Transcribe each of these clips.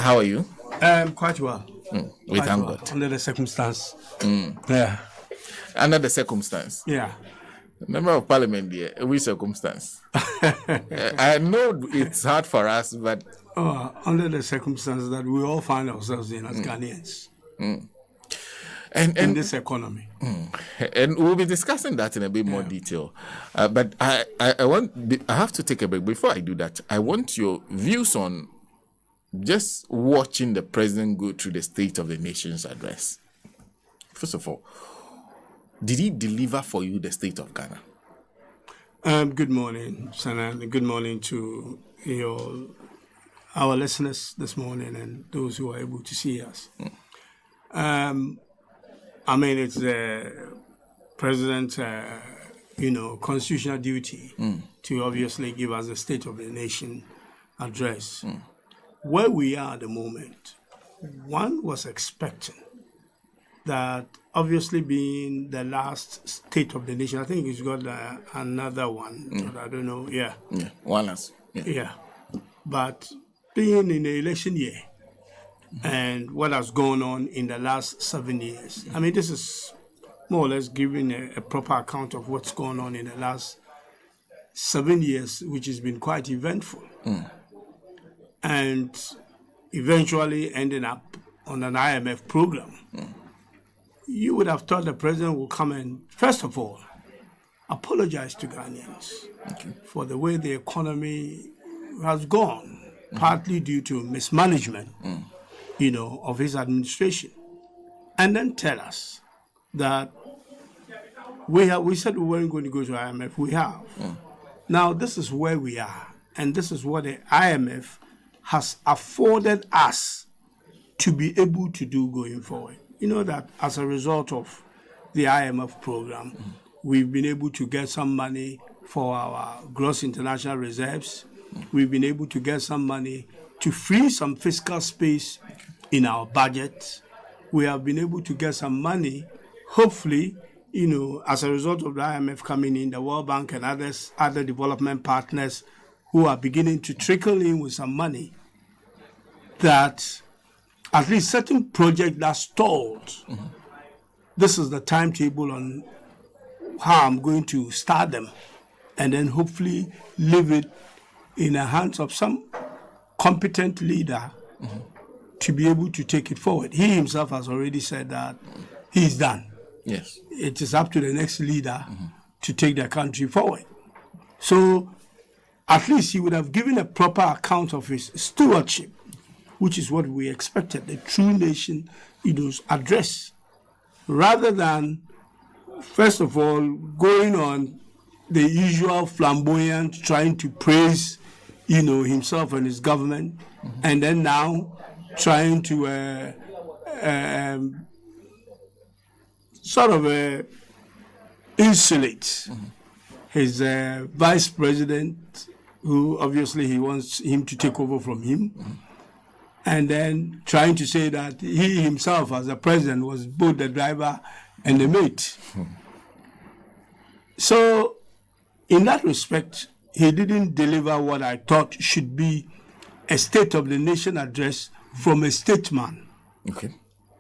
How are you? Quite well. We thank God. Under the circumstance. Yeah. Under the circumstance. Yeah. Member of Parliament, dear, which circumstance? I know it's hard for us, but under the circumstances that we all find ourselves in as Ghanaians. And in this economy. And we'll be discussing that in a bit more detail. But I have to take a break. Before I do that, I want your views on just watching the president go through the State of the Nation's address. First of all, did he deliver for you the state of Ghana? Good morning, Sana, and good morning to our listeners this morning and those who are able to see us. I mean, it's the president's, constitutional duty to obviously give us the State of the Nation address. Where we are at the moment, one was expecting that obviously being the last State of the Nation, I think he's got another one, but I don't know, one last. But being in the election year and what has gone on in the last 7 years, I mean, this is more or less giving a proper account of what's going on in the last 7 years, which has been quite eventful. And eventually ending up on an IMF program. You would have thought the president would come and, first of all, apologize to Ghanaians for the way the economy has gone, partly due to mismanagement, of his administration. And then tell us that we said we weren't going to go to IMF. We have. Now, this is where we are. And this is what the IMF has afforded us to be able to do going forward. You know that as a result of the IMF program, we've been able to get some money for our gross international reserves. We've been able to get some money to free some fiscal space in our budget. We have been able to get some money, hopefully, as a result of the IMF coming in, the World Bank and other development partners who are beginning to trickle in with some money, that at least certain projects that stalled, this is the timetable on how I'm going to start them and then hopefully leave it in the hands of some competent leader to be able to take it forward. He himself has already said that he's done. Yes. It is up to the next leader to take the country forward. So at least he would have given a proper account of his stewardship, which is what we expected, the true nation address, rather than, first of all, going on the usual flamboyant, trying to praise, himself and his government, and then now trying to insulate his vice president, who obviously he wants him to take over from him. And then trying to say that he himself, as a president, was both the driver and the mate. So, in that respect, he didn't deliver what I thought should be a State of the Nation address from a statesman,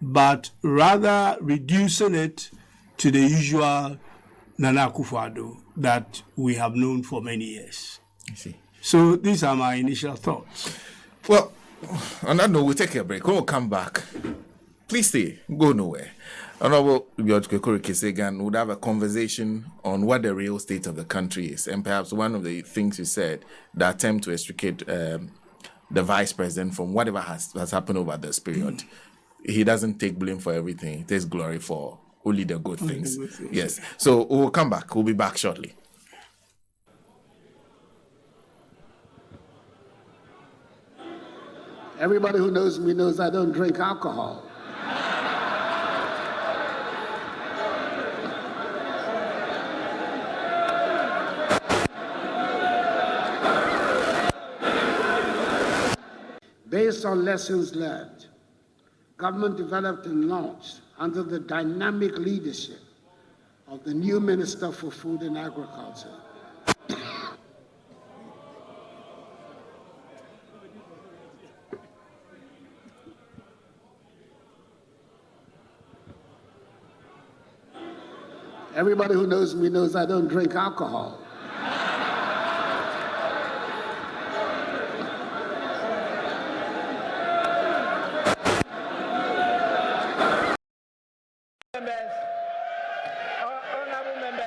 but rather reducing it to the usual Nana Akufo-Addo that we have known for many years. I see. So, these are my initial thoughts. Well, on that note, we'll take a break. When we come back, please stay. Go nowhere. Honorable Kweku Ricketts Hagan would have a conversation on what the real state of the country is. And perhaps one of the things you said, the attempt to extricate the vice president from whatever has happened over this period. He doesn't take blame for everything. He takes glory for only the good things. Yes. So we'll come back. We'll be back shortly. Everybody who knows me knows I don't drink alcohol. Based on lessons learned, government developed and launched under the dynamic leadership of the new Minister for Food and Agriculture, Everybody who knows me knows I don't drink alcohol. Honorable members.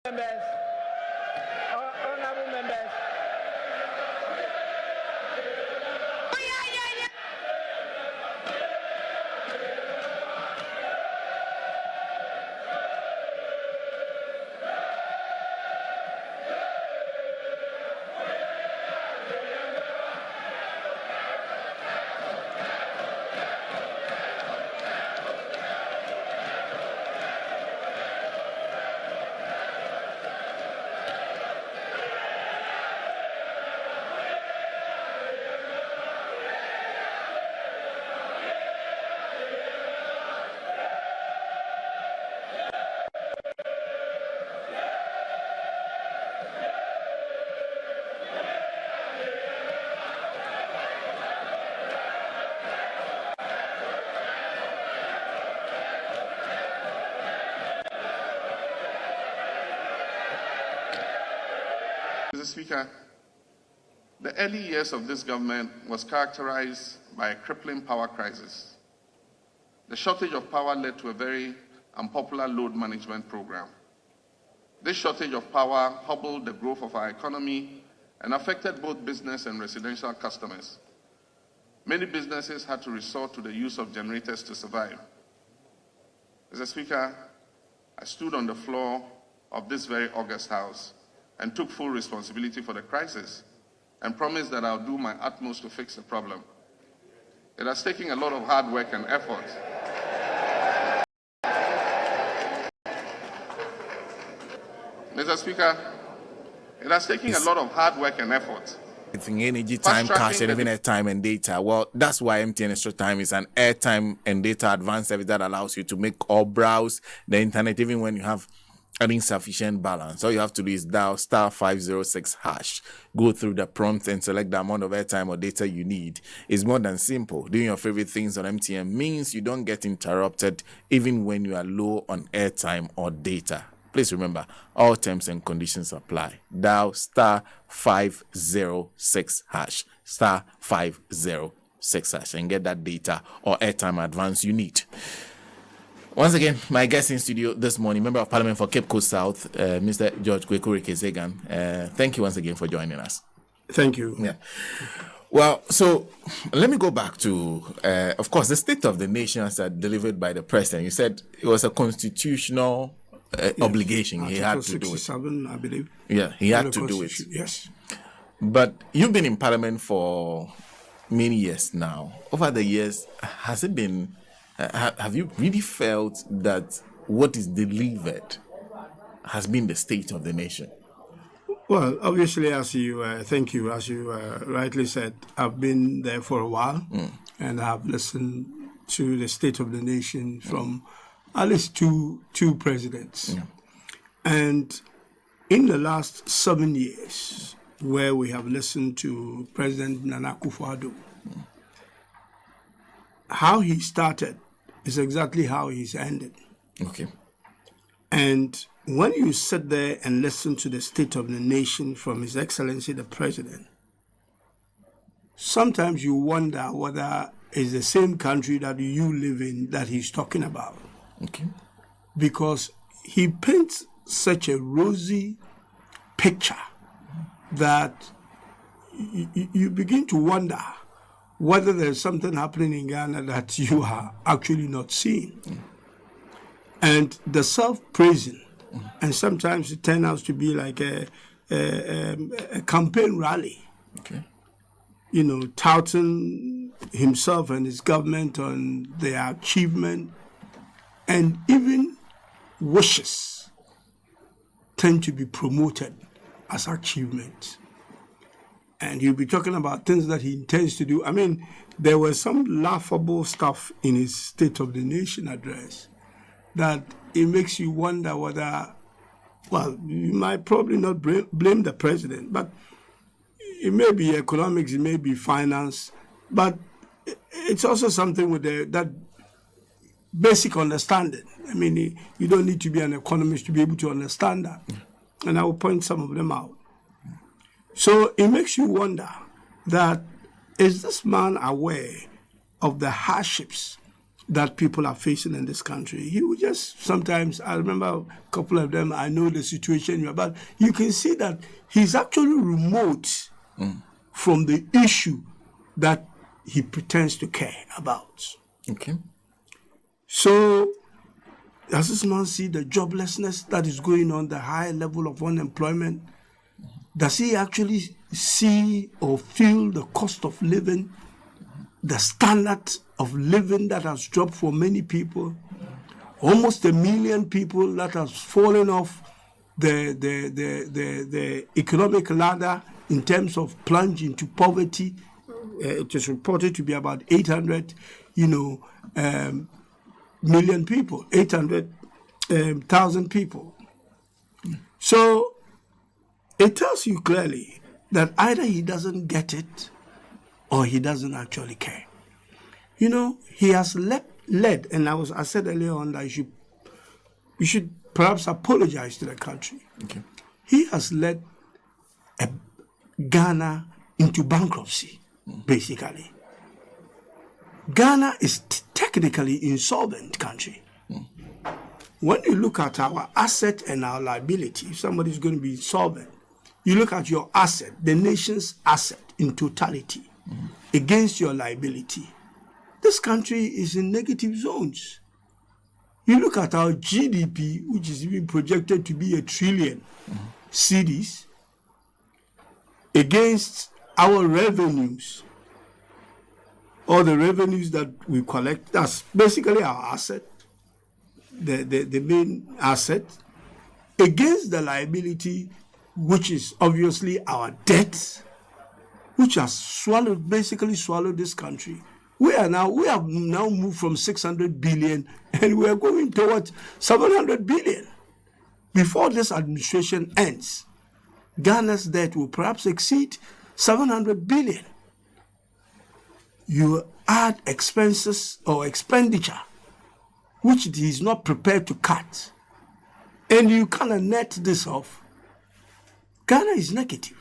Members. Honorable members. Mr. Speaker, the early years of this government was characterized by a crippling power crisis. The shortage of power led to a very unpopular load management program. This shortage of power hobbled the growth of our economy and affected both business and residential customers. Many businesses had to resort to the use of generators to survive. Mr. Speaker, I stood on the floor of this very august House and took full responsibility for the crisis and promised that I'll do my utmost to fix the problem. It has taken a lot of hard work and effort. Mr. Speaker, it has taken a lot of hard work and effort. Energy, time, cash, and even airtime and data. Well, that's why MTN Extra Time is an airtime and data advanced service that allows you to make or browse the internet even when you have an insufficient balance. All you have to do is dial *506#. Go through the prompt and select the amount of airtime or data you need. It's more than simple. Doing your favorite things on MTN means you don't get interrupted even when you are low on airtime or data. Please remember, all terms and conditions apply. Dial *506#, *506# and get that data or airtime advance you need. Once again, my guest in studio this morning, Member of Parliament for Cape Coast South, Mr. George Kweku Ricketts Hagan. Thank you once again for joining us. Thank you. Yeah. Well, so let me go back to, of course, the State of the Nation as delivered by the President. You said it was a constitutional obligation. He had to do it. 67, I believe. Yeah, he had to do it. Yes. But you've been in Parliament for many years now. Over the years, has it been... have you really felt that what is delivered has been the state of the nation? Well, obviously, thank you, as you rightly said, I've been there for a while and I've listened to the state of the nation from at least two presidents. And in the last 7 years, where we have listened to President Nana Akufo-Addo. How he started is exactly how he's ended. Okay. And when you sit there and listen to the state of the nation from His Excellency the President, sometimes you wonder whether it's the same country that you live in that he's talking about. Okay. Because he paints such a rosy picture that you begin to wonder whether there's something happening in Ghana that you are actually not seeing. And the self-praising, and sometimes it turns out to be like a campaign rally, Okay. you know, touting himself and his government on their achievement, and even wishes tend to be promoted as achievements. And he'll be talking about things that he intends to do. I mean, there was some laughable stuff in his State of the Nation address that it makes you wonder whether, well, you might probably not blame the president, but it may be economics, it may be finance, but it's also something with that basic understanding. I mean, you don't need to be an economist to be able to understand that. And I will point some of them out. So it makes you wonder that, is this man aware of the hardships that people are facing in this country? He would just sometimes, I remember a couple of them, I know the situation, but you can see that he's actually remote from the issue that he pretends to care about. Okay. So does this man see the joblessness that is going on, the high level of unemployment? Does he actually see or feel the cost of living, the standard of living that has dropped for many people? Almost 1 million people that has fallen off the economic ladder in terms of plunge into poverty. It is reported to be about 800, million people, 800,000 people. So it tells you clearly that either he doesn't get it or he doesn't actually care. You know, he has led, and I said earlier on that you should perhaps apologize to the country. Okay. He has led Ghana into bankruptcy, basically. Ghana is technically insolvent country. When you look at our asset and our liability, if somebody is going to be insolvent, you look at your asset, the nation's asset in totality, against your liability. This country is in negative zones. You look at our GDP, which is even projected to be 1 trillion cedis, against our revenues, all the revenues that we collect, that's basically our asset, the main asset, against the liability, which is obviously our debt, which has basically swallowed this country. We have now moved from 600 billion and we are going towards 700 billion. Before this administration ends, Ghana's debt will perhaps exceed 700 billion. You add expenses or expenditure, which he is not prepared to cut, and you kind of net this off. Ghana is negative.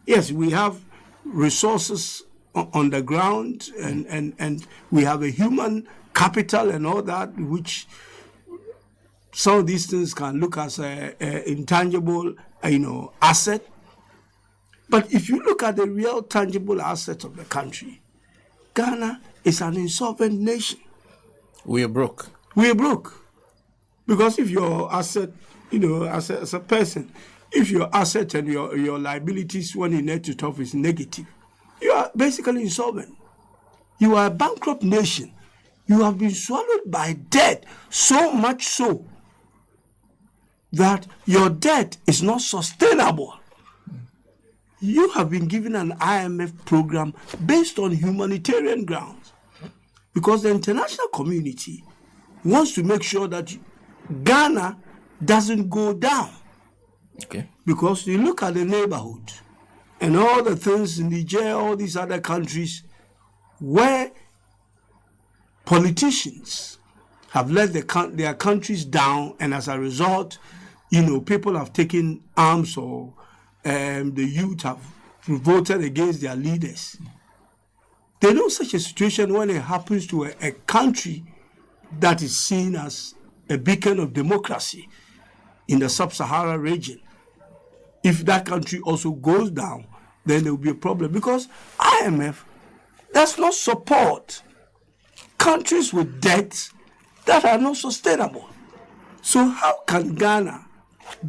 Yes, we have resources on the ground, and we have a human capital and all that, which some of these things can look as an intangible, asset. But if you look at the real tangible assets of the country, Ghana is an insolvent nation. We are broke. We are broke. Because if your asset, as a person, if your asset and your liabilities when you net it off is negative, you are basically insolvent. You are a bankrupt nation. You have been swallowed by debt, so much so that your debt is not sustainable. You have been given an IMF program based on humanitarian grounds, because the international community wants to make sure that Ghana doesn't go down. Okay. Because you look at the neighborhood, and all the things in Niger, all these other countries, where politicians have let their countries down, and as a result, people have taken arms, or the youth have voted against their leaders. They know such a situation when it happens to a country that is seen as a beacon of democracy in the sub-Saharan region. If that country also goes down, then there will be a problem, because IMF does not support countries with debts that are not sustainable. So how can Ghana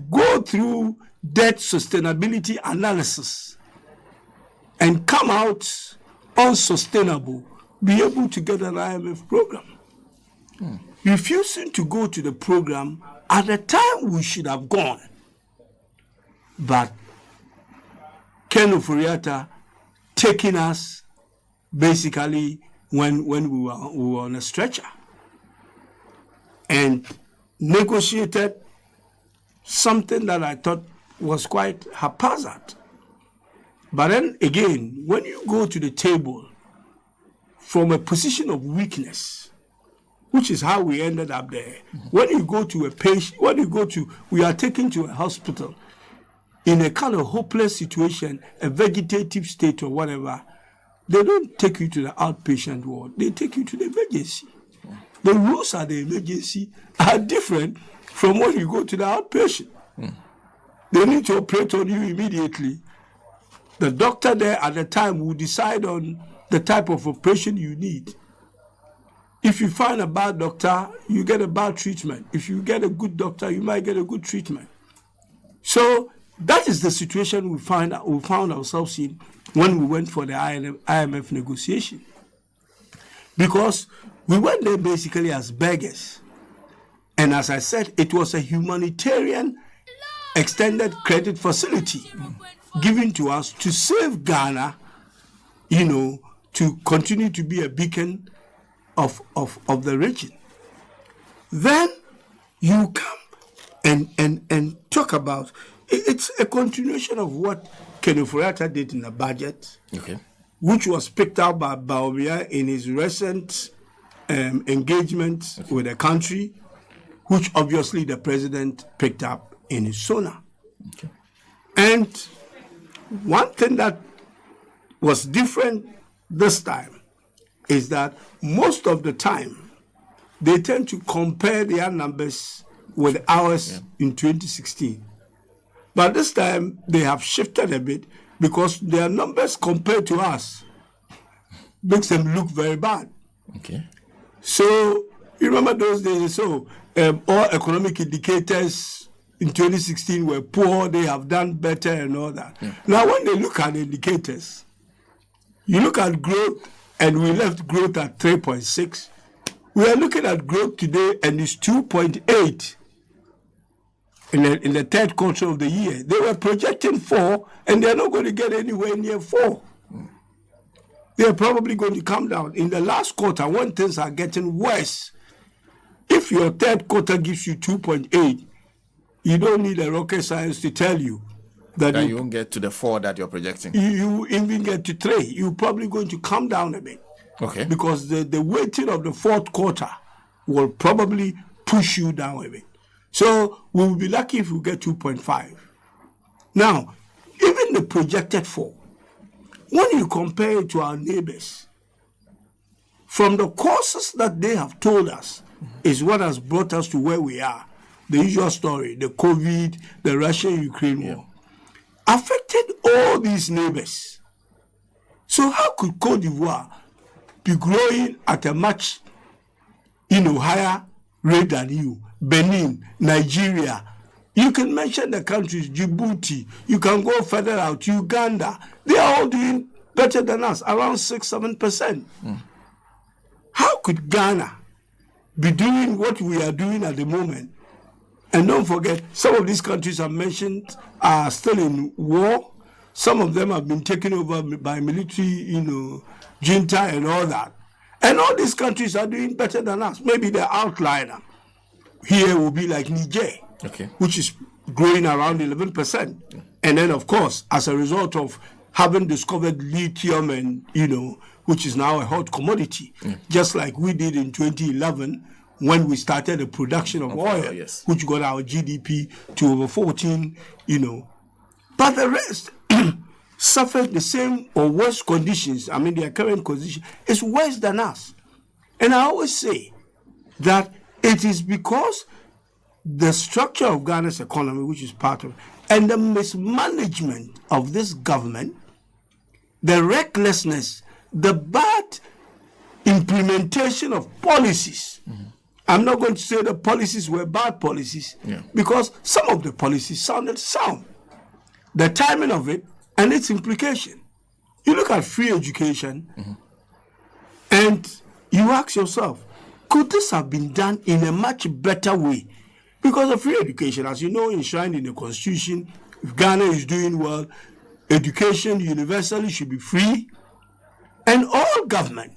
go through debt sustainability analysis and come out unsustainable, be able to get an IMF program? Refusing to go to the program at the time we should have gone. But Ken Ofori-Atta taking us basically when we were on a stretcher and negotiated something that I thought was quite haphazard. But then again, when you go to the table from a position of weakness, which is how we ended up there. When you go to a patient, we are taken to a hospital in a kind of hopeless situation, a vegetative state or whatever, they don't take you to the outpatient ward. They take you to the emergency. The rules at the emergency are different from when you go to the outpatient. They need to operate on you immediately. The doctor there at the time will decide on the type of operation you need. If you find a bad doctor, you get a bad treatment. If you get a good doctor, you might get a good treatment. So that is the situation we found ourselves in when we went for the IMF negotiation. Because we went there basically as beggars. And as I said, it was a humanitarian extended credit facility given to us to save Ghana, to continue to be a beacon of the region. Then you come and talk about, it's a continuation of what Ken Ofori-Atta did in the budget, which was picked up by Baumia in his recent engagement with the country, which obviously the president picked up in his SONA. And one thing that was different this time is that most of the time they tend to compare their numbers with ours in 2016. But this time they have shifted a bit because their numbers compared to us makes them look very bad. So you remember those days, so all economic indicators in 2016 were poor, they have done better and all that. Now when they look at the indicators, you look at growth, and we left growth at 3.6. We are looking at growth today, and it's 2.8 in the third quarter of the year. They were projecting 4, and they're not going to get anywhere near 4. They're probably going to come down. In the last quarter, when things are getting worse, if your third quarter gives you 2.8, you don't need a rocket science to tell you that you won't get to the 4 that you're projecting. You even get to 3. You're probably going to come down a bit. Because the weighting of the fourth quarter will probably push you down a bit. So we will be lucky if we get 2.5. Now, even the projected 4, when you compare it to our neighbors, from the causes that they have told us is what has brought us to where we are. The usual story, the COVID, the Russia-Ukraine war, affected all these neighbors. So how could Cote d'Ivoire be growing at a much, higher rate than you? Benin, Nigeria. You can mention the countries, Djibouti. You can go further out, Uganda. They are all doing better than us, around 6-7%. How could Ghana be doing what we are doing at the moment? And don't forget, some of these countries I mentioned are still in war. Some of them have been taken over by military, junta and all that. And all these countries are doing better than us. Maybe the outliner here will be like Niger, which is growing around 11%. And then, of course, as a result of haven't discovered lithium and, which is now a hot commodity, just like we did in 2011 when we started the production of oil, yes. which got our GDP to over 14, But the rest suffered the same or worse conditions. I mean, their current condition is worse than us. And I always say that it is because the structure of Ghana's economy, which is part of it, and the mismanagement of this government, the recklessness, the bad implementation of policies. I'm not going to say the policies were bad policies, because some of the policies sounded sound. The timing of it and its implication. You look at free education and you ask yourself, could this have been done in a much better way? Because of free education, as you know, enshrined in the Constitution, if Ghana is doing well, education universally should be free. And all government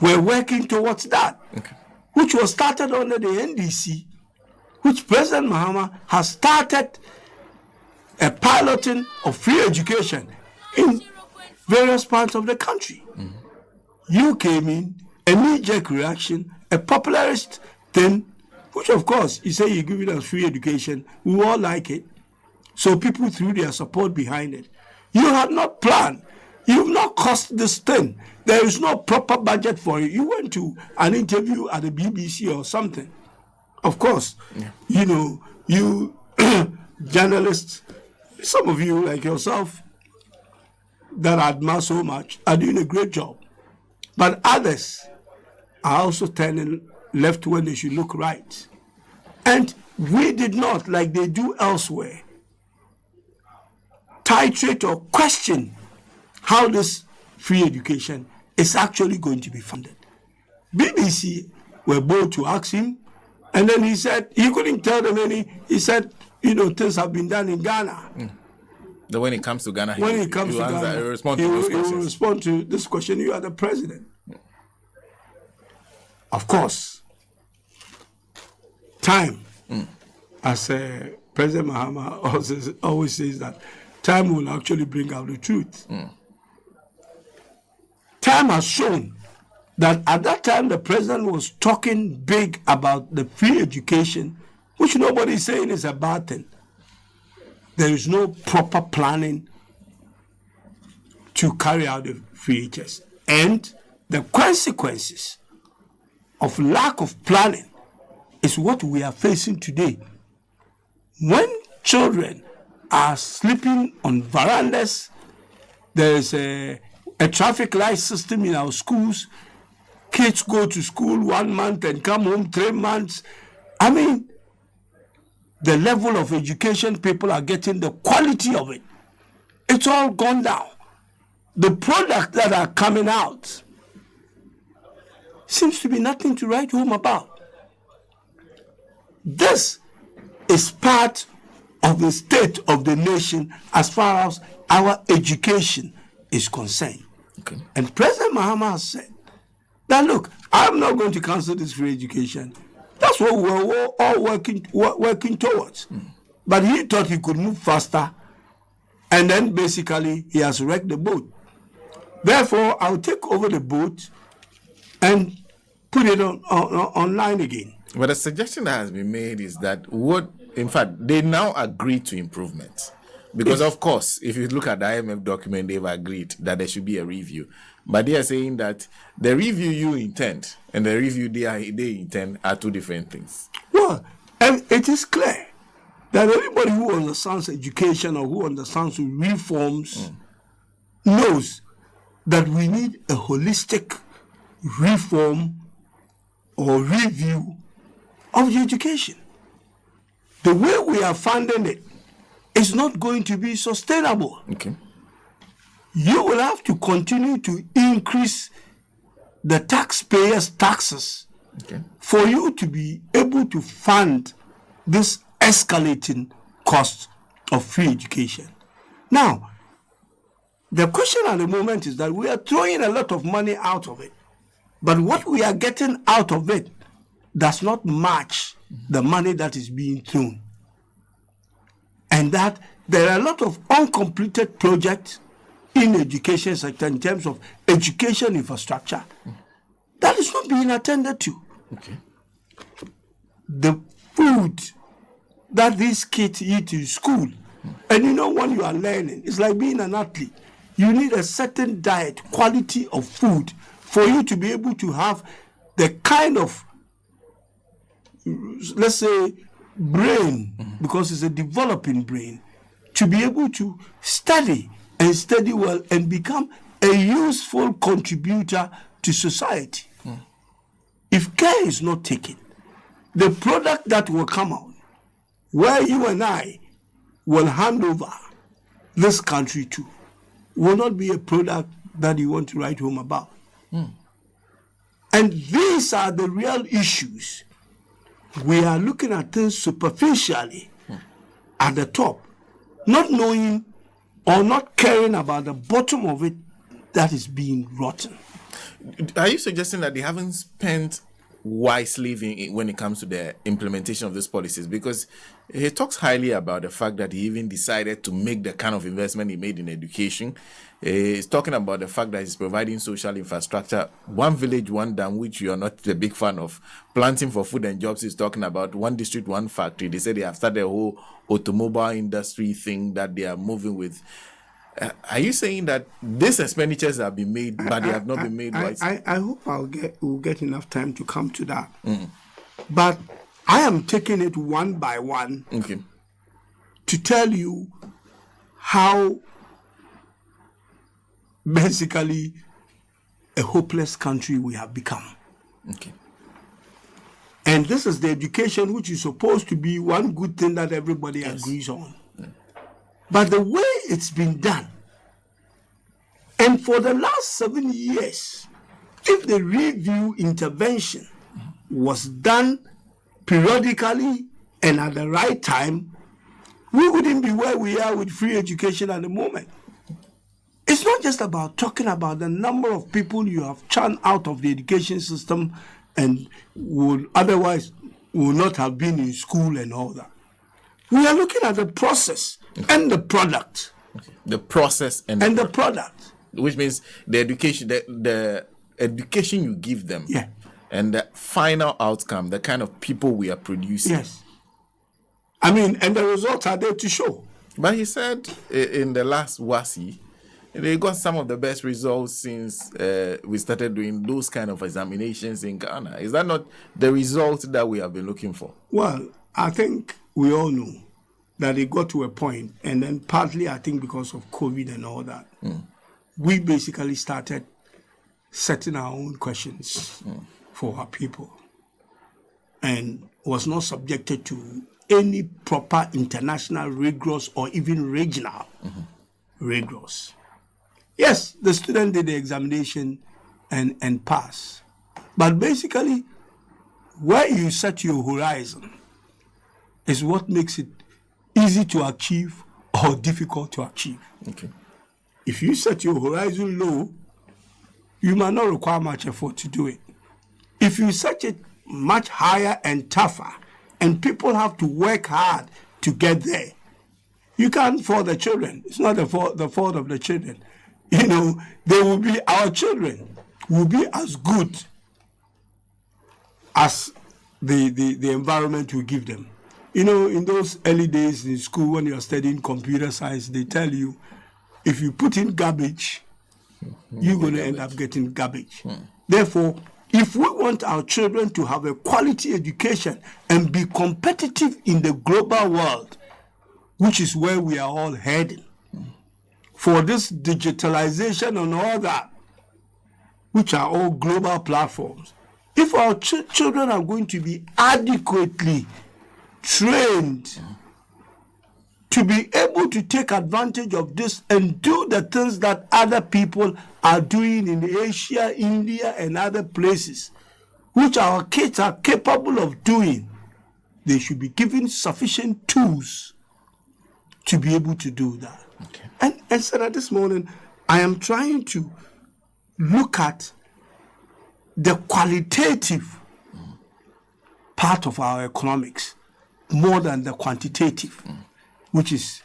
were working towards that, which was started under the NDC, which President Mahama has started a piloting of free education in various parts of the country. You came in, a knee-jerk reaction, a popularist thing, which of course, you say you're giving us free education, we all like it, so people threw their support behind it. You had not planned, you've not cost this thing, there is no proper budget for it. You went to an interview at the BBC or something. Of course, you journalists, some of you like yourself that I admire so much are doing a great job. But others are also turning left when they should look right. And we did not, like they do elsewhere, titrate or question how this free education is actually going to be funded. BBC were bold to ask him, and then he said, he couldn't tell them any, he said, things have been done in Ghana. When it comes to Ghana, he will respond to this question. You are the president. Of course, time, as President Mahama always says that time will actually bring out the truth. Time has shown that at that time the president was talking big about the free education, which nobody is saying is a bad thing. There is no proper planning to carry out the free HS. And the consequences of lack of planning is what we are facing today. When children are sleeping on verandas, there is a traffic light system in our schools. Kids go to school 1 month and come home 3 months. I mean, the level of education people are getting, the quality of it, it's all gone down. The products that are coming out seems to be nothing to write home about. This is part of the state of the nation as far as our education is concerned. And President Mahama has said that, look, I'm not going to cancel this free education. That's what we were all working towards. But he thought he could move faster, and then basically he has wrecked the boat. Therefore, I'll take over the boat and put it online again. But the suggestion that has been made is that in fact, they now agree to improvements. Because, of course, if you look at the IMF document, they've agreed that there should be a review. But they are saying that the review you intend and the review they intend are two different things. Well, and it is clear that anybody who understands education or who understands reforms knows that we need a holistic reform or review of the education. The way we are funding it is not going to be sustainable. You will have to continue to increase the taxpayers' taxes for you to be able to fund this escalating cost of free education. Now, the question at the moment is that we are throwing a lot of money out of it, but what we are getting out of it does not match the money that is being thrown. And that there are a lot of uncompleted projects in education sector in terms of education infrastructure, that is not being attended to. Okay. The food that these kids eat in school, and you know, when you are learning, it's like being an athlete. You need a certain diet, quality of food, for you to be able to have the kind of, let's say, brain, because it's a developing brain, to be able to study and study well and become a useful contributor to society. If care is not taken, the product that will come out, where you and I will hand over this country to, will not be a product that you want to write home about. And these are the real issues. We are looking at things superficially at the top, not knowing or not caring about the bottom of it that is being rotten. Are you suggesting that they haven't spent wisely when it comes to the implementation of these policies? Because he talks highly about the fact that he even decided to make the kind of investment he made in education. He's talking about the fact that he's providing social infrastructure. One village, one dam, which you are not a big fan of. Planting for food and jobs. He's talking about one district, one factory. They said they have started a whole automobile industry thing that they are moving with. Are you saying that these expenditures have been made, but they have not been made wisely? I hope we'll get enough time to come to that. But I am taking it one by one to tell you how basically a hopeless country we have become. And this is the education which is supposed to be one good thing that everybody agrees on. But the way it's been done, and for the last 7 years, if the review intervention was done periodically and at the right time, we wouldn't be where we are with free education at the moment. It's not just about talking about the number of people you have churned out of the education system and would otherwise would not have been in school and all that. We are looking at the process and the product. The process and the product. Which means the education, the education you give them. Yeah. And the final outcome, the kind of people we are producing. Yes. I mean, and the results are there to show. But he said in the last WASI, they got some of the best results since we started doing those kind of examinations in Ghana. Is that not the result that we have been looking for? Well, I think we all know that it got to a point, and then partly I think because of COVID and all that, we basically started setting our own questions for our people and was not subjected to any proper international rigorous or even regional rigorous. Yes, the student did the examination and pass. But basically, where you set your horizon is what makes it easy to achieve or difficult to achieve. If you set your horizon low, you might not require much effort to do it. If you set it much higher and tougher, and people have to work hard to get there, you can't fault the children. It's not the fault of the children. You know, they will be, our children will be as good as the environment we give them. You know, in those early days in school when you're studying computer science, they tell you, if you put in garbage, you're going to end up getting garbage. Therefore, if we want our children to have a quality education and be competitive in the global world, which is where we are all heading, for this digitalization and all that, which are all global platforms, if our children are going to be adequately trained to be able to take advantage of this and do the things that other people are doing in Asia, India, and other places, which our kids are capable of doing, they should be given sufficient tools to be able to do that. And so that this morning, I am trying to look at the qualitative part of our economics more than the quantitative, which is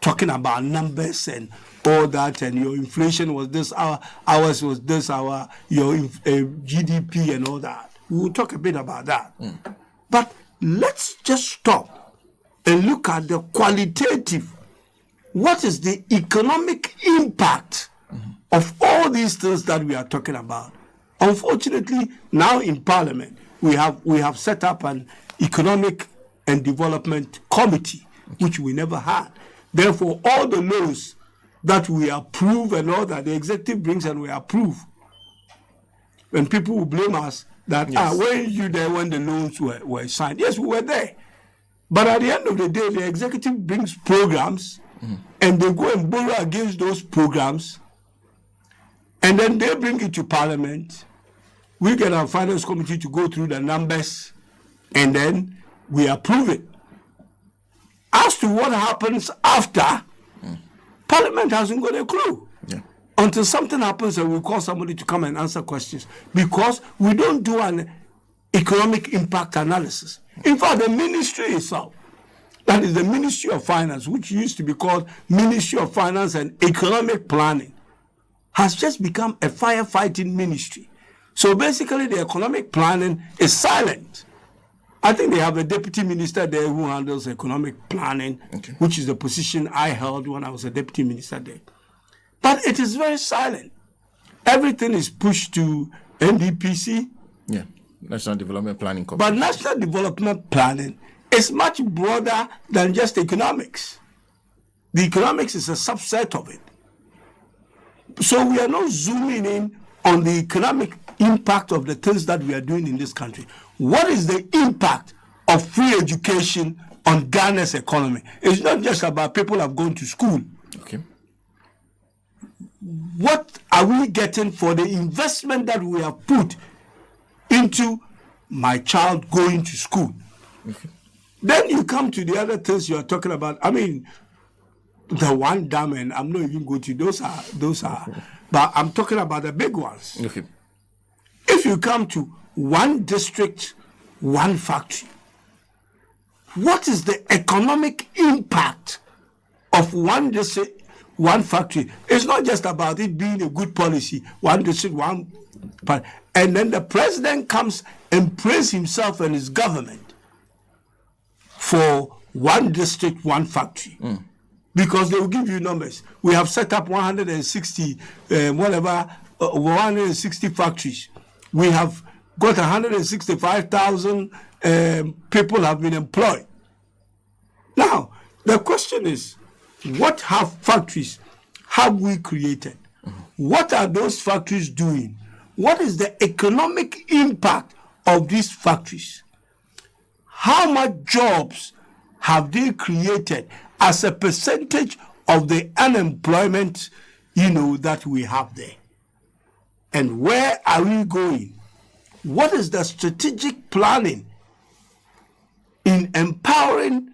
talking about numbers and all that, and your inflation was this, ours was this, your GDP and all that. We will talk a bit about that. But let's just stop and look at the qualitative. What is the economic impact of all these things that we are talking about? Unfortunately, now in Parliament, we have set up an economic and development committee, which we never had. Therefore, all the laws that we approve and all that the executive brings and we approve, and people will blame us that, were you there when the loans were signed? Yes, we were there. But at the end of the day, the executive brings programs, and they go and borrow against those programs, and then they bring it to Parliament. We get our finance committee to go through the numbers, and then we approve it. As to what happens after, Parliament hasn't got a clue. Until something happens and we call somebody to come and answer questions, because we don't do an economic impact analysis. In fact, the ministry itself, that is the Ministry of Finance, which used to be called Ministry of Finance and Economic Planning, has just become a firefighting ministry. So basically, the economic planning is silent. I think they have a deputy minister there who handles economic planning, which is the position I held when I was a deputy minister there. But it is very silent. Everything is pushed to NDPC. Yeah, National Development Planning Corporation. But National Development Planning is much broader than just economics. The economics is a subset of it. So we are not zooming in on the economic impact of the things that we are doing in this country. What is the impact of free education on Ghana's economy? It's not just about people have gone to school. Okay. What are we getting for the investment that we have put into my child going to school? Okay. Then you come to the other things you are talking about. I mean, the one dam, and I'm not even going to those are, but I'm talking about the big ones. Okay. If you come to one district, one factory, what is the economic impact of one district, one factory? It's not just about it being a good policy, one district, one part. And then the president comes and praises himself and his government for one district, one factory. Because they will give you numbers. We have set up 160, 160 factories. We have got 165,000 people have been employed. Now, the question is, what factories have we created? What are those factories doing? What is the economic impact of these factories? How much jobs have they created as a percentage of the unemployment, that we have there? And where are we going? What is the strategic planning in empowering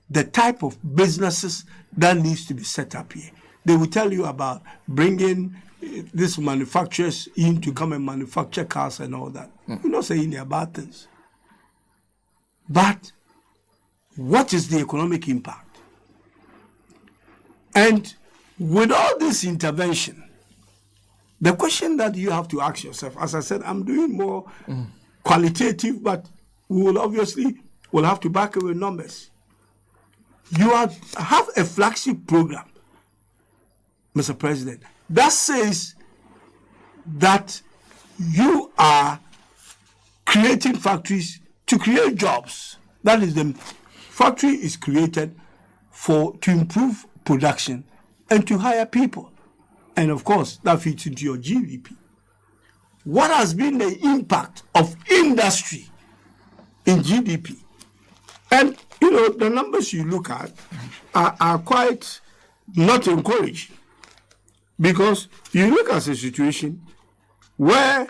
the type of businesses that needs to be set up here? They will tell you about bringing these manufacturers in to come and manufacture cars and all that. We're not saying they're bad things. But what is the economic impact? And with all this intervention, the question that you have to ask yourself, as I said, I'm doing more qualitative, but we will have to back it with numbers. You have a flagship program, Mr. President, that says that you are creating factories to create jobs. That is, the factory is created to improve production and to hire people. And of course, that fits into your GDP. What has been the impact of industry in GDP? And, the numbers you look at are quite not encouraging. Because you look at a situation where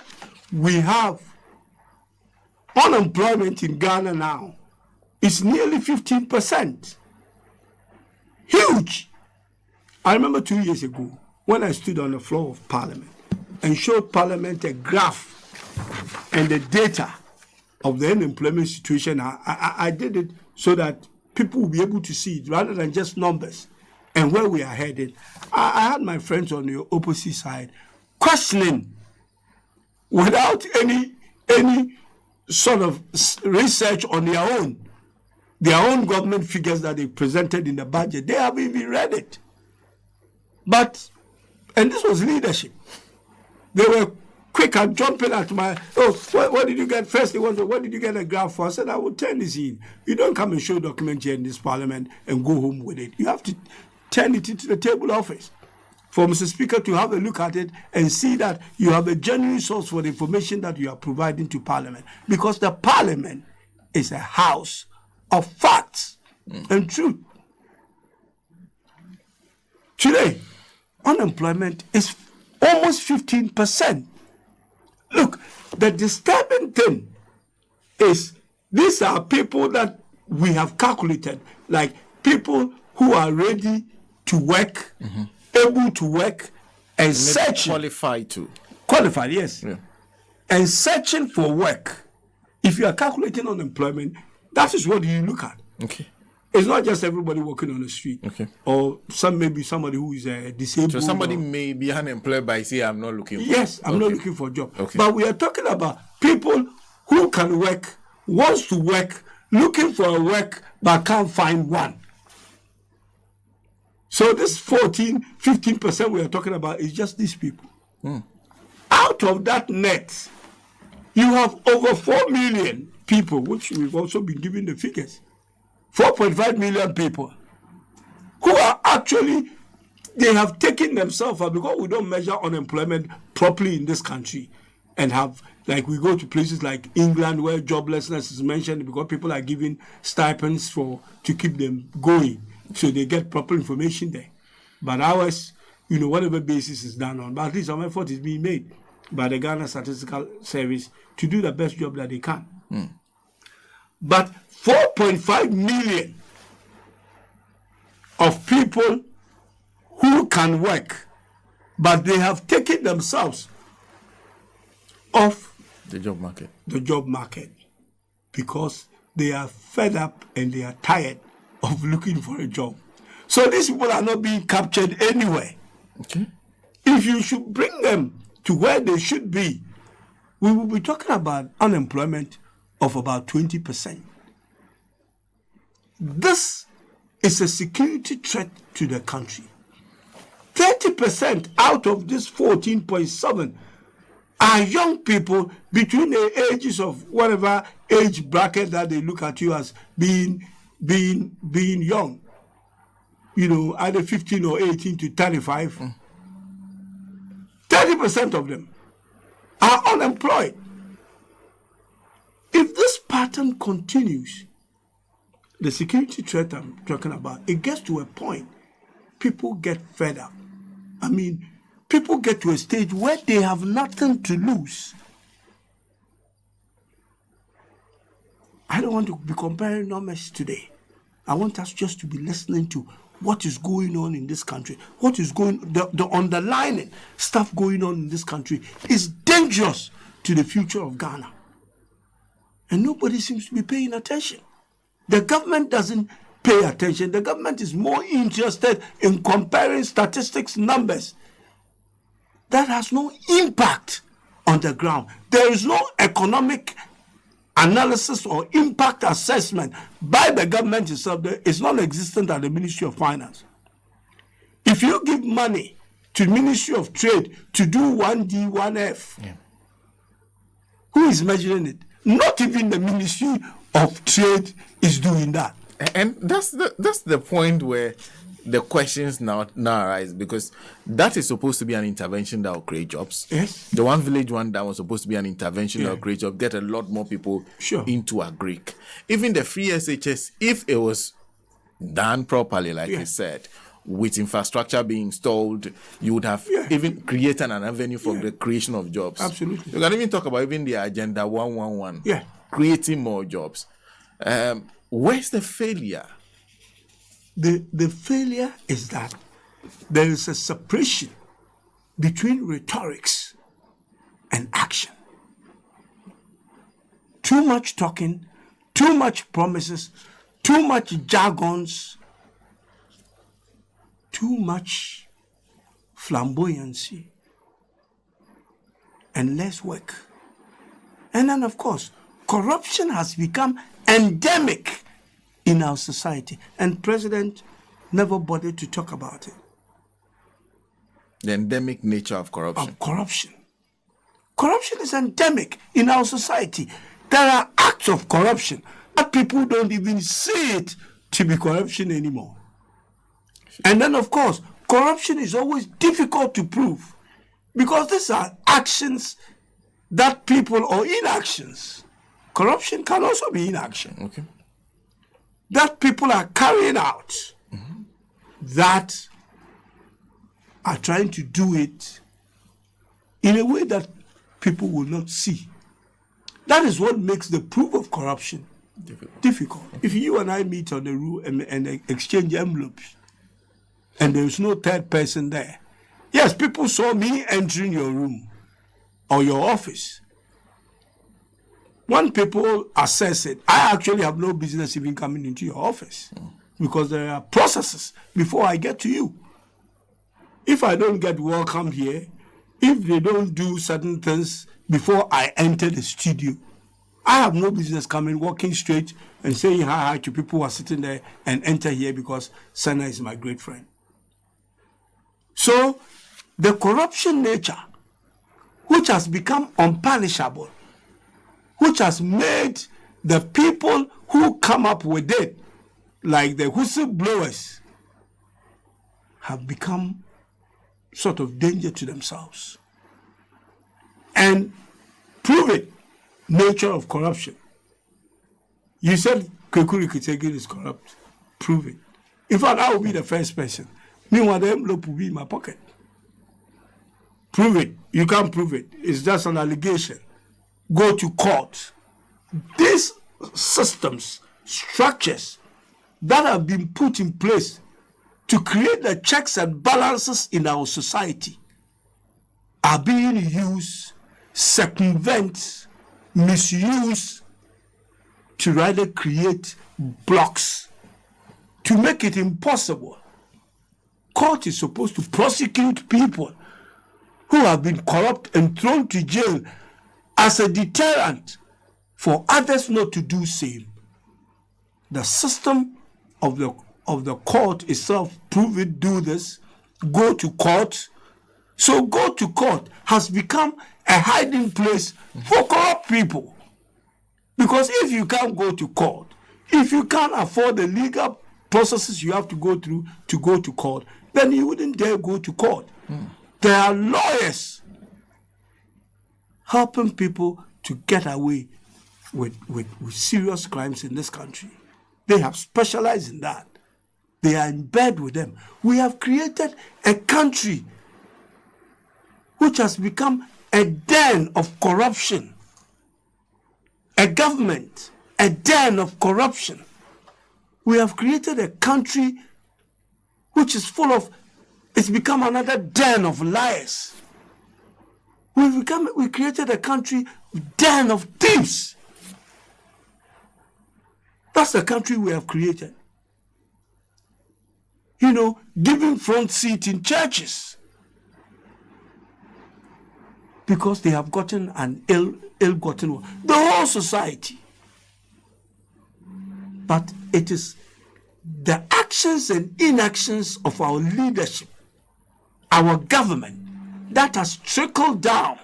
we have unemployment in Ghana now is nearly 15%. Huge. I remember 2 years ago when I stood on the floor of Parliament and showed Parliament a graph and the data of the unemployment situation. I did it so that people will be able to see it rather than just numbers. and where we are headed, I had my friends on the opposite side questioning without any sort of research on their own government figures that they presented in the budget. They haven't even read it. But, and this was leadership. They were quick at jumping at what did you get first? What did you get a graph for? I said, I will turn this in. You don't come and show document here in this parliament and go home with it. You have to turn it into the table office for Mr. Speaker to have a look at it and see that you have a genuine source for the information that you are providing to Parliament. Because the Parliament is a house of facts and truth. Today, unemployment is almost 15%. Look, the disturbing thing is these are people that we have calculated, like people who are ready to work, able to work, and searching. Qualified, yes. Yeah. And searching for work. If you are calculating unemployment, that is what you look at. Okay. It's not just everybody walking on the street. Okay. Or maybe somebody who is disabled. So somebody may be unemployed by say, I'm not looking for Yes, I'm not looking for a job. Okay. But we are talking about people who can work, wants to work, looking for a work, but can't find one. So this 15% we are talking about is just these people. Out of that net, you have over 4 million people, which we've also been given the figures. 4.5 million people who are actually, they have taken themselves up because we don't measure unemployment properly in this country and have, like we go to places like England where joblessness is mentioned because people are given stipends to keep them going so they get proper information there. But ours, whatever basis is done on, but at least some effort is being made by the Ghana Statistical Service to do the best job that they can. But 4.5 million of people who can work, but they have taken themselves off the job market because they are fed up and they are tired of looking for a job. So these people are not being captured anywhere. Okay. If you should bring them to where they should be, we will be talking about unemployment of about 20%. This is a security threat to the country. 30% out of this 14.7 are young people between the ages of whatever age bracket that they look at you as being young. Either 15 or 18 to 35. 30% of them are unemployed. If this pattern continues, the security threat I'm talking about, it gets to a point, people get fed up. People get to a stage where they have nothing to lose. I don't want to be comparing numbers today. I want us just to be listening to what is going on in this country. The underlying stuff going on in this country is dangerous to the future of Ghana. And nobody seems to be paying attention. The government doesn't pay attention. The government is more interested in comparing statistics numbers. That has no impact on the ground. There is no economic analysis or impact assessment by the government itself. It's non-existent at the Ministry of Finance. If you give money to the Ministry of Trade to do 1D, 1F, who is measuring it? Not even the Ministry of Trade is doing that. And that's the point where the questions now arise, because that is supposed to be an intervention that will create jobs. Yes. The one village one that was supposed to be an intervention that will create jobs, get a lot more people into agric. Even the free SHS, if it was done properly, like you said, with infrastructure being installed, you would have even created an avenue for the creation of jobs. Absolutely. You can even talk about even the Agenda 111, creating more jobs. Where's the failure? The failure is that there is a separation between rhetorics and action. Too much talking, too much promises, too much jargons, too much flamboyancy and less work. And then, of course, corruption has become endemic in our society, and President never bothered to talk about it. The endemic nature of corruption. Corruption is endemic in our society. There are acts of corruption that people don't even see it to be corruption anymore. And then, of course, corruption is always difficult to prove because these are actions that people, or inactions. Corruption can also be inaction. Okay. That people are carrying out that are trying to do it in a way that people will not see. That is what makes the proof of corruption difficult. If you and I meet on the room and exchange envelopes, and there is no third person there, yes, people saw me entering your room or your office. When people assess it, I actually have no business even coming into your office because there are processes before I get to you. If I don't get welcome here, if they don't do certain things before I enter the studio, I have no business coming, walking straight and saying hi to people who are sitting there and enter here because Sana is my great friend. So the corruption nature, which has become unpunishable, which has made the people who come up with it, like the whistleblowers, have become sort of danger to themselves. And prove it, nature of corruption. You said Kweku Ricketts Hagan is corrupt. Prove it. In fact, I will be the first person. Meanwhile, the envelope will be in my pocket. Prove it. You can't prove it. It's just an allegation. Go to court. These systems, structures that have been put in place to create the checks and balances in our society are being used, circumvent, misuse to rather create blocks to make it impossible. Court is supposed to prosecute people who have been corrupt and thrown to jail as a deterrent for others not to do same. The system of the court itself, prove it, do this, go to court. So go to court has become a hiding place for corrupt people. Because if you can't go to court, if you can't afford the legal processes you have to go through to go to court, then you wouldn't dare go to court. There are lawyers helping people to get away with serious crimes in this country. They have specialized in that. They are in bed with them. We have created a country which has become a den of corruption. A government, a den of corruption. We have created a country which is full of, it's become another den of liars. We created a country, den of thieves. That's the country we have created. You know, giving front seat in churches because they have gotten an ill-gotten one. The whole society. But it is the actions and inactions of our leadership, our government, that has trickled down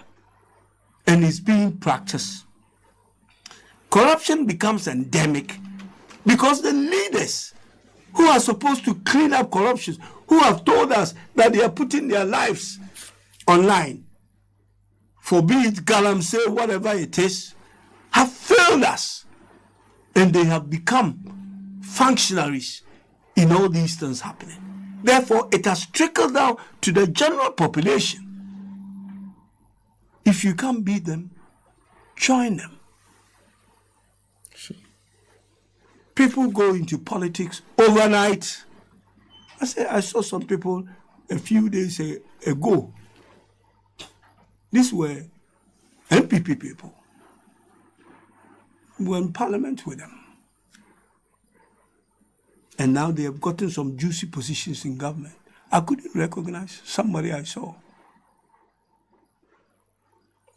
and is being practiced. Corruption becomes endemic because the leaders who are supposed to clean up corruption, who have told us that they are putting their lives online, for be it galamsey, whatever it is, have failed us. And they have become functionaries in all these things happening. Therefore, it has trickled down to the general population. If you can't beat them, join them. People go into politics overnight. I saw some people a few days ago. These were MPP people. We were in parliament with them. And now they have gotten some juicy positions in government. I couldn't recognize somebody I saw.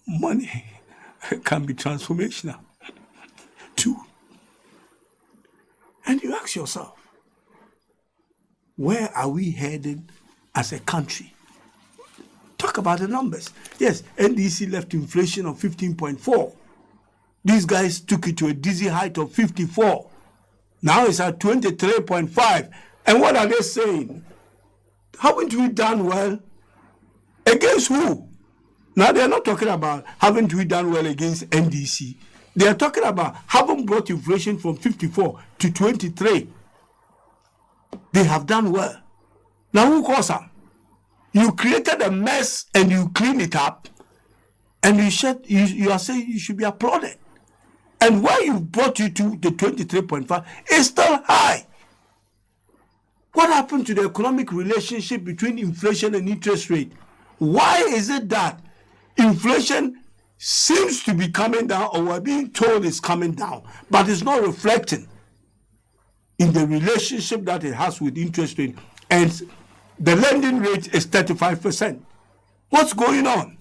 Money can be transformational too. And you ask yourself, where are we headed as a country? Talk about the numbers. Yes, NDC left inflation of 15.4. These guys took it to a dizzy height of 54. Now it's at 23.5. And what are they saying? Haven't we done well? Against who? Now they're not talking about haven't we done well against NDC. They are talking about having brought inflation from 54 to 23. They have done well. Now who calls them? You created a mess and you clean it up, and you are saying you should be applauded. And why you brought you to the 23.5 is still high. What happened to the economic relationship between inflation and interest rate? Why is it that inflation seems to be coming down, or we're being told it's coming down, but it's not reflecting in the relationship that it has with interest rate? And the lending rate is 35%. What's going on?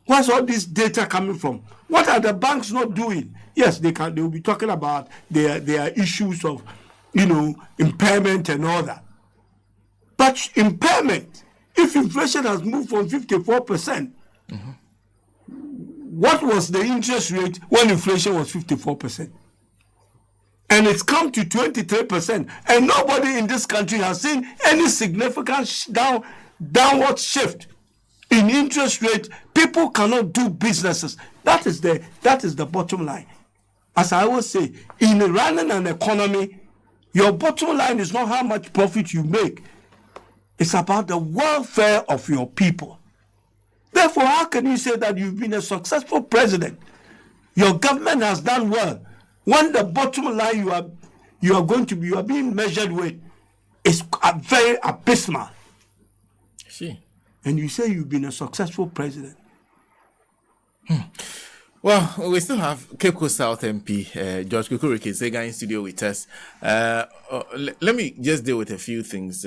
Where's all this data coming from? What are the banks not doing? Yes, they will be talking about their issues of, impairment and all that. But impairment, if inflation has moved from 54%, what was the interest rate when inflation was 54%? And it's come to 23%. And nobody in this country has seen any significant downward shift in interest rate. People cannot do businesses. That is the bottom line. As I always say, in running an economy, your bottom line is not how much profit you make. It's about the welfare of your people. Therefore, how can you say that you've been a successful president? Your government has done well, when the bottom line you are being measured with is very abysmal. See. And you say you've been a successful president. Well, we still have Coast South MP, George Kweku Ricketts Hagan in studio with us. Let me just deal with a few things.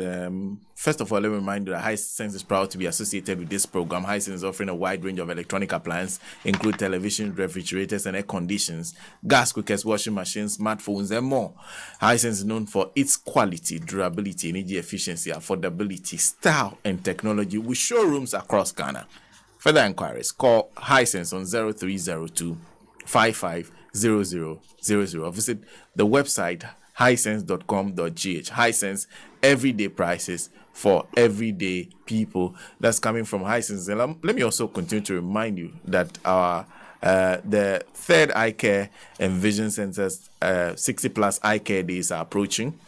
First of all, let me remind you that Hisense is proud to be associated with this program. Hisense is offering a wide range of electronic appliances, include television, refrigerators, and air conditions, gas cookers, washing machines, smartphones, and more. Hisense is known for its quality, durability, energy efficiency, affordability, style, and technology with showrooms across Ghana. Further inquiries, call Hisense on 0302 550000. Visit the website hisense.com.gh. Hisense, everyday prices for everyday people. That's coming from Hisense. And let me also continue to remind you that our the third eye care and vision centers 60 plus eye care days are approaching.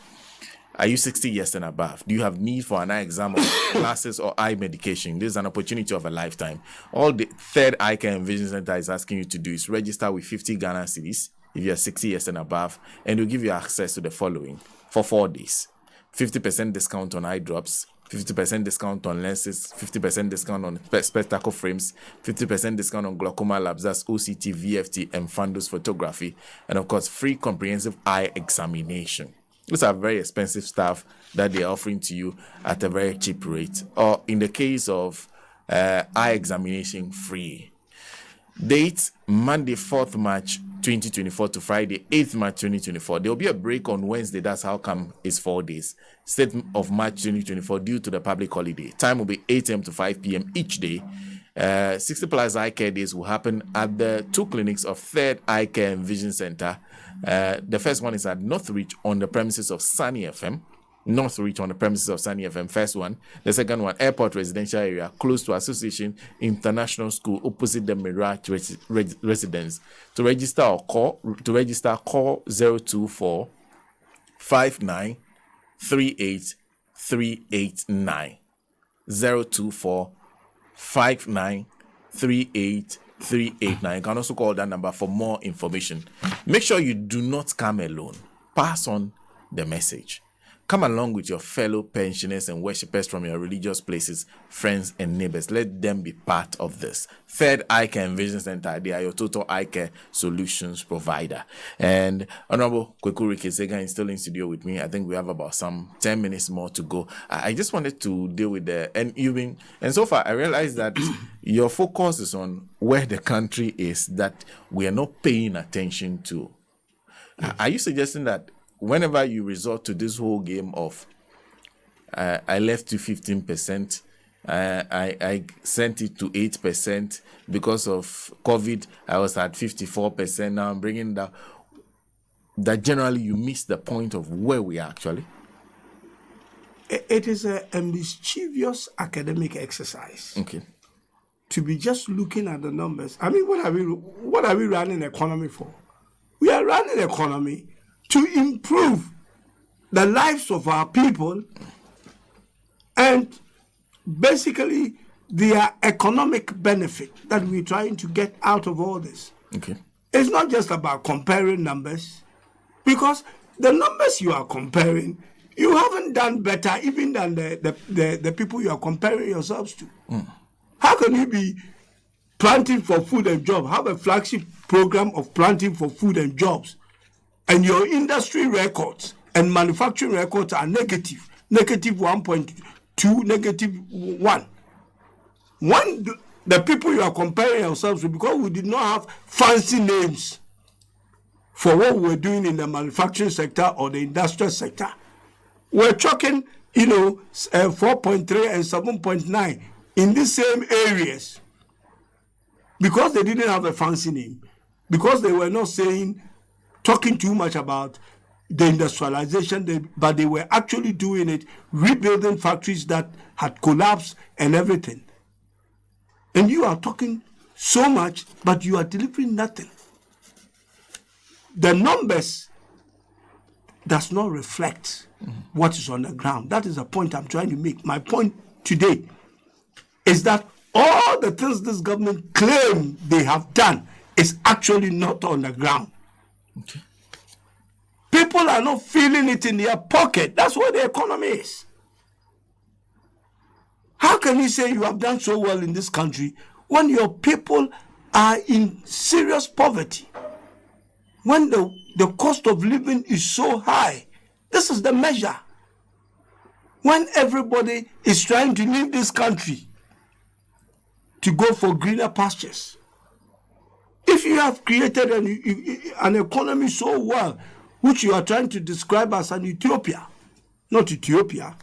Are you 60 years and above? Do you have need for an eye exam or glasses or eye medication? This is an opportunity of a lifetime. All the third eye care and vision center is asking you to do is register with 50 Ghana cedis if you are 60 years and above, and we'll give you access to the following for 4 days: 50% discount on eye drops, 50% discount on lenses, 50% discount on spectacle frames, 50% discount on glaucoma labs, that's OCT, VFT, and fundus photography, and of course, free comprehensive eye examination. These are very expensive stuff that they are offering to you at a very cheap rate. Or in the case of eye examination, free. Date, Monday, 4th March 2024 to Friday, 8th March 2024. There will be a break on Wednesday. That's how come it's 4 days. 7th of March 2024 due to the public holiday. Time will be 8 a.m. to 5 p.m. each day. 60 plus eye care days will happen at the 2 clinics of Third Eye Care and Vision Center. The first one is at Northreach on the premises of Sunny FM. Northreach on the premises of Sunny FM, first one. The second one, Airport Residential Area, close to Association International School, opposite the Mirage Residence. To register call 024 59 38 389. 024 59 38 389. You can also call that number for more information. Make sure you do not come alone. Pass on the message. Come along with your fellow pensioners and worshippers from your religious places, friends and neighbors. Let them be part of this. Third Eye Care and Vision Center, they are your total eye care solutions provider. And Honorable Kweku Ricketts Hagan is still in studio with me. I think we have about some 10 minutes more to go. I just wanted to deal with and so far I realized that your focus is on where the country is that we are not paying attention to. Are you suggesting that whenever you resort to this whole game of I left to 15%, I sent it to 8% because of COVID, I was at 54%, now I'm bringing down, that generally you miss the point of where we are actually? It is a mischievous academic exercise. Okay. To be just looking at the numbers. I mean, what are we running the economy for? We are running the economy to improve the lives of our people and basically their economic benefit that we're trying to get out of all this. Okay. It's not just about comparing numbers, because the numbers you are comparing, you haven't done better even than the people you are comparing yourselves to. How can you be planting for food and jobs, have a flagship program of planting for food and jobs, and your industry records and manufacturing records are negative 1.2, negative 1? The people you are comparing yourselves with, because we did not have fancy names for what we were doing in the manufacturing sector or the industrial sector, we're talking, 4.3 and 7.9 in these same areas, because they didn't have a fancy name, because they were not talking too much about the industrialization, but they were actually doing it, rebuilding factories that had collapsed and everything. And you are talking so much, but you are delivering nothing. The numbers does not reflect what is on the ground. That is the point I'm trying to make. My point today is that all the things this government claim they have done is actually not on the ground. Okay. People are not feeling it in their pocket. That's what the economy is. How can you say you have done so well in this country when your people are in serious poverty? When the cost of living is so high? This is the measure. When everybody is trying to leave this country to go for greener pastures. If you have created an economy so well, which you are trying to describe as an utopia, not Ethiopia,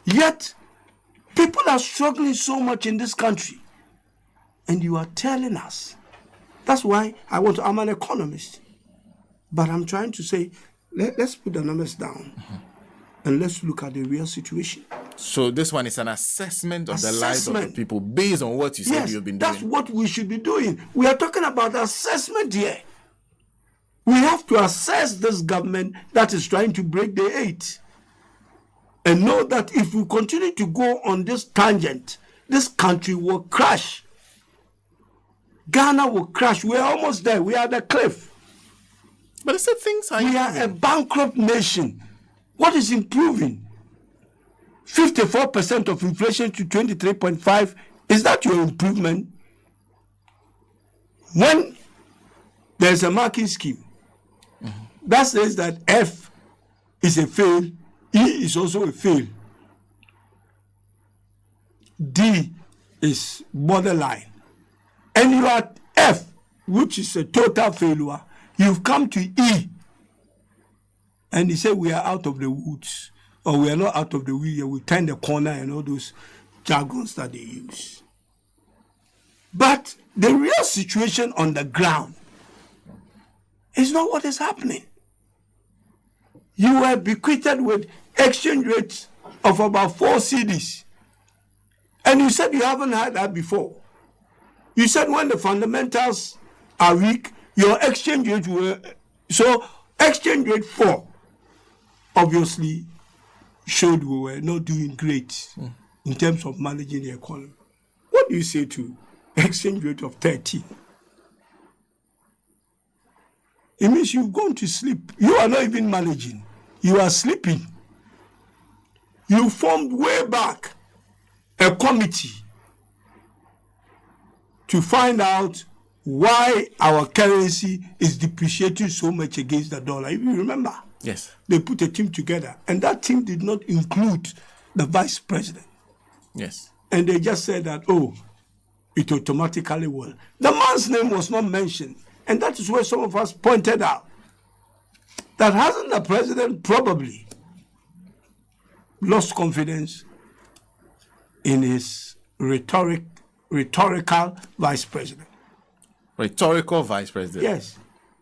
yet people are struggling so much in this country, and you are telling us. That's why I'm an economist, but I'm trying to say, let's put the numbers down and let's look at the real situation. So this one is an assessment of the lives of the people based on what you said you've been doing. That's what we should be doing. We are talking about assessment here. We have to assess this government that is trying to break the 8 and know that if we continue to go on this tangent, this country will crash. Ghana will crash. We're almost there. We are at the cliff. But I said things are We are a bankrupt nation. What is improving? 54% of inflation to 23.5. Is that your improvement? When there's a marking scheme that says that F is a fail, E is also a fail, D is borderline, and you are at F, which is a total failure, you've come to E, and he said we are out of the woods, or we are not out of the woods, we turn the corner and all those jargons that they use. But the real situation on the ground is not what is happening. You were bequeathed with exchange rates of about 4 cedis. And you said you haven't had that before. You said when the fundamentals are weak, your exchange rate were... So exchange rate 4 obviously showed we were not doing great in terms of managing the economy. What do you say to exchange rate of 13? It means you've gone to sleep. You are not even managing. you are sleeping. You formed way back a committee to find out why our currency is depreciating so much against the dollar. If you remember, Yes. they put a team together, and that team did not include the vice president. Yes. And they just said that, oh, it automatically will. The man's name was not mentioned, and that is where some of us pointed out that hasn't the president probably lost confidence in his rhetorical vice president? Rhetorical vice president. Yes.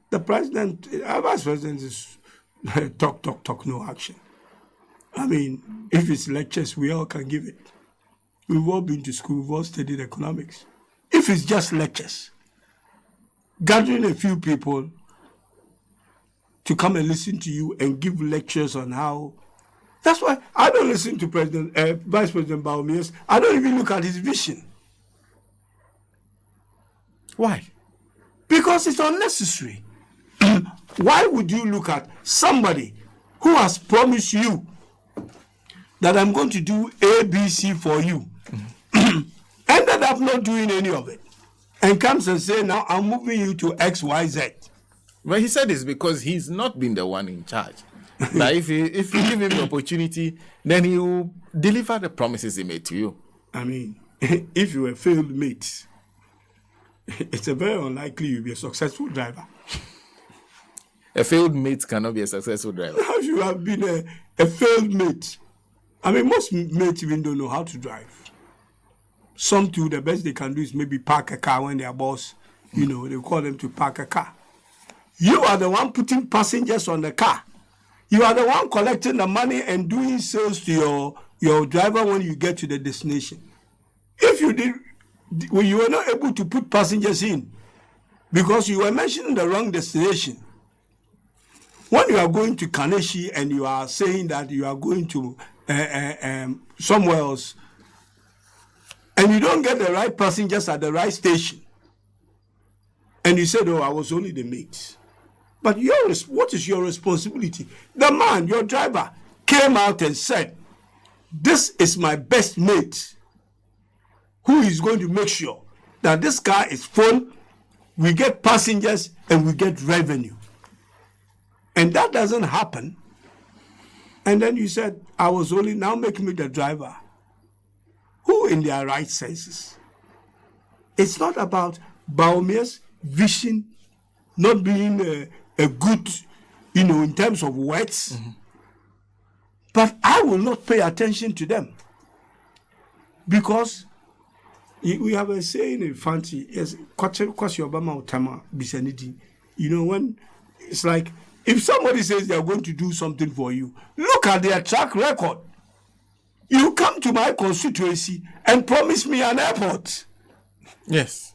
The president, our vice president is talk, no action. I mean, if it's lectures, we all can give it. We've all been to school, we've all studied economics. If it's just lectures, gathering a few people to come and listen to you and give lectures on how. That's why I don't listen to Vice President Baumias. I don't even look at his vision. Why? Because it's unnecessary. Why would you look at somebody who has promised you that I'm going to do A, B, C for you, ended up not doing any of it, and comes and say, now I'm moving you to X, Y, Z? Well, he said it's because he's not been the one in charge. That if you give him the opportunity, then he will deliver the promises he made to you. I mean, if you were a failed mate, it's a very unlikely you'll be a successful driver. A failed mate cannot be a successful driver. If you have been a failed mate, I mean, most mates even don't know how to drive. Some too, the best they can do is maybe park a car when their boss, they call them to park a car. You are the one putting passengers on the car. You are the one collecting the money and doing sales to your driver when you get to the destination. If you did, when you were not able to put passengers in because you were mentioning the wrong destination, when you are going to Kaneshi and you are saying that you are going to somewhere else, and you don't get the right passengers at the right station, and you said, oh, I was only the mate. But what is your responsibility? The man, your driver, came out and said, this is my best mate who is going to make sure that this car is full, we get passengers, and we get revenue. And that doesn't happen. And then you said, I was only now making me the driver. Who in their right senses? It's not about Baumia's vision not being a good, in terms of words. Mm-hmm. But I will not pay attention to them. Because we have a saying in fancy, yes, when it's like, if somebody says they are going to do something for you, look at their track record. You come to my constituency and promise me an airport. Yes.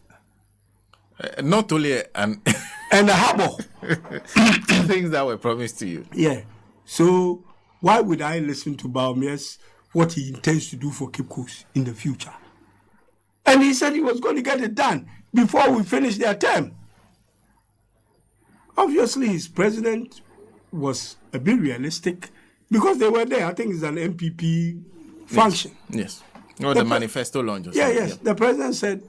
Not only an... and a harbor. Things that were promised to you. Yeah. So why would I listen to Baumias, what he intends to do for Cape Coast in the future? And he said he was going to get it done before we finish their term. Obviously, his president was a bit realistic because they were there. I think it's an MPP function. Yes. Or the manifesto launch. Yes. The president said,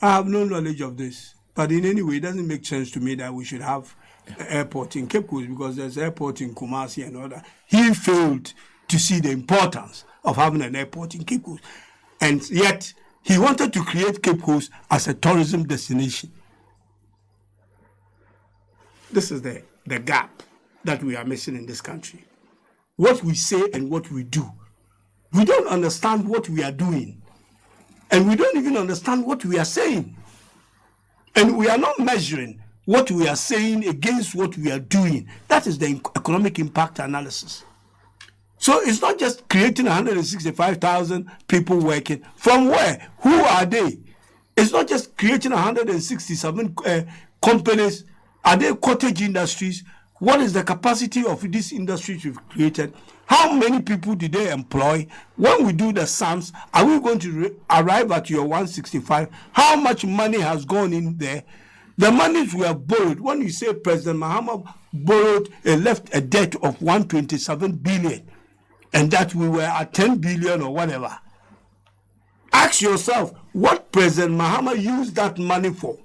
I have no knowledge of this. But in any way, it doesn't make sense to me that we should have an airport in Cape Coast because there's an airport in Kumasi and all that. He failed to see the importance of having an airport in Cape Coast. And yet, he wanted to create Cape Coast as a tourism destination. This is the gap that we are missing in this country. What we say and what we do. We don't understand what we are doing. And we don't even understand what we are saying. And we are not measuring what we are saying against what we are doing. That is the economic impact analysis. So it's not just creating 165,000 people working. From where? Who are they? It's not just creating 167 companies. Are they cottage industries? What is the capacity of these industries we've created? How many people do they employ? When we do the sums, are we going to arrive at your 165? How much money has gone in there? The monies we have borrowed, when you say President Mahama borrowed, left a debt of 127 billion, and that we were at 10 billion or whatever, ask yourself what President Mahama used that money for.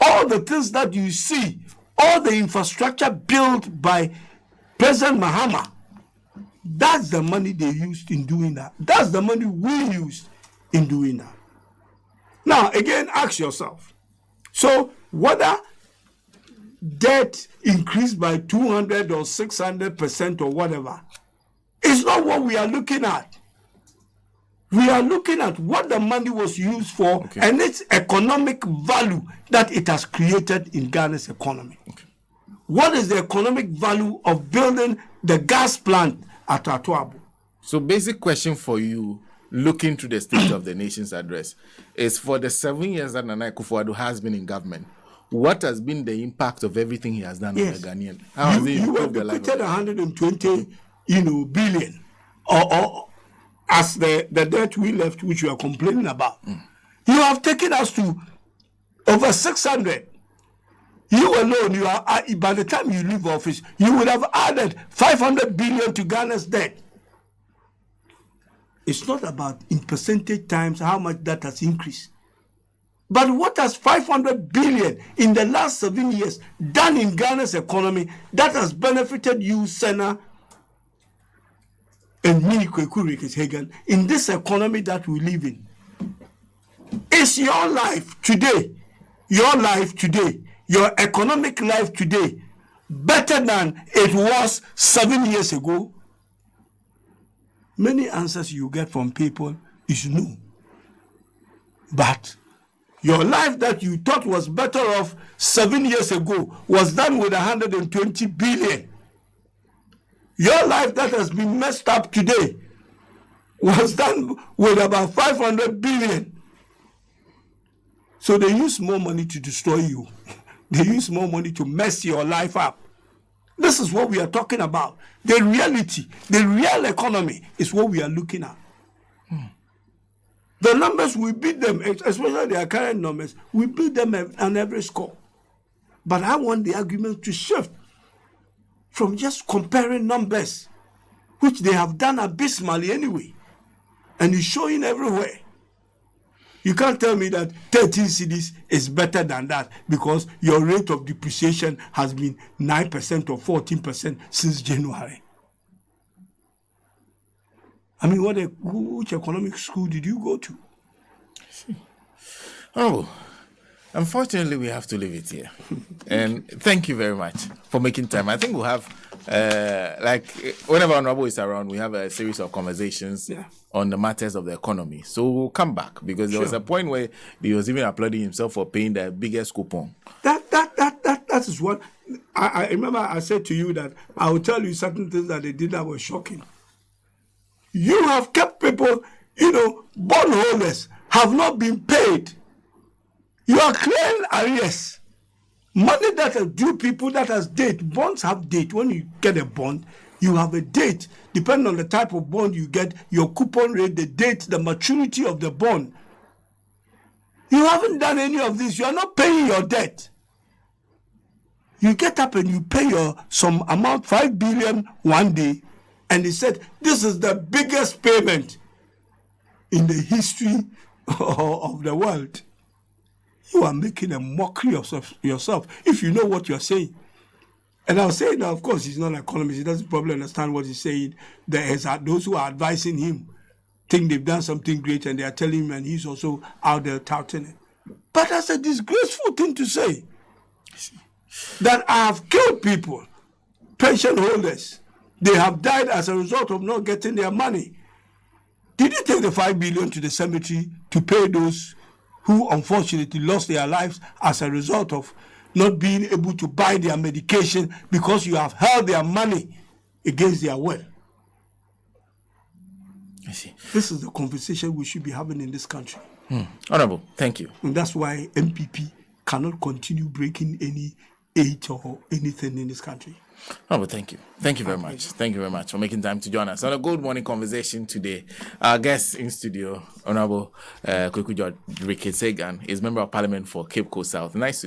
All the things that you see, all the infrastructure built by President Mahama, that's the money they used in doing that. That's the money we used in doing that. Now, again, ask yourself, so whether debt increased by 200 or 600% or whatever, is not what we are looking at. We are looking at what the money was used for and its economic value that it has created in Ghana's economy. What is the economic value of building the gas plant at Atuabo? So basic question for you, looking to the State of the Nation's address, is for the 7 years that Nana Akufo-Addo has been in government, what has been the impact of everything he has done on the Ghanaian? How has he improved the life? You have 120 billion or as the debt we left, which you are complaining about. You have taken us to over 600. You alone, you are by the time you leave office, you would have added 500 billion to Ghana's debt. It's not about in percentage times how much that has increased. But what has 500 billion in the last 7 years done in Ghana's economy that has benefited you, Senna, and me, Kweku Ricketts Hagan, in this economy that we live in? Is your life today, your economic life today, better than it was 7 years ago? Many answers you get from people is no. But your life that you thought was better off 7 years ago was done with 120 billion. Your life that has been messed up today was done with about 500 billion. So they use more money to destroy you. They use more money to mess your life up. This is what we are talking about. The reality, the real economy is what we are looking at. The numbers, we beat them, especially their current numbers, we beat them on every score. But I want the argument to shift from just comparing numbers, which they have done abysmally anyway, and it's showing everywhere. You can't tell me that 13 cities is better than that because your rate of depreciation has been 9% or 14% since January. I mean, which economic school did you go to? Oh, unfortunately, we have to leave it here. And thank you very much for making time. I think we'll have, whenever Honorable is around, we have a series of conversations on the matters of the economy. So we'll come back because there was a point where he was even applauding himself for paying the biggest coupon. That is what I remember. I said to you that I will tell you certain things that they did that were shocking. You have kept people, bondholders have not been paid. You are clearing arrears. Money that are due people that has date. Bonds have date. When you get a bond, you have a date. Depending on the type of bond you get, your coupon rate, the date, the maturity of the bond. You haven't done any of this. You are not paying your debt. You get up and you pay some amount, 5 billion one day, and they said, this is the biggest payment in the history of the world. You are making a mockery of yourself if you know what you're saying. And I was saying that, of course, he's not an economist. He doesn't probably understand what he's saying. There is those who are advising him think they've done something great and they are telling him, and he's also out there touting it. But that's a disgraceful thing to say. That I have killed people, pension holders. They have died as a result of not getting their money. Did you take the 5 billion to the cemetery to pay those who unfortunately lost their lives as a result of not being able to buy their medication because you have held their money against their will? I see. This is the conversation we should be having in this country. Honorable, thank you. And that's why MPP cannot continue breaking any aid or anything in this country. Oh, but thank you. Thank you very much. Thank you very much for making time to join us on a good morning conversation today. Our guest in studio, Honorable Kweku Ricketts Hagan, is Member of Parliament for Cape Coast South. Nice to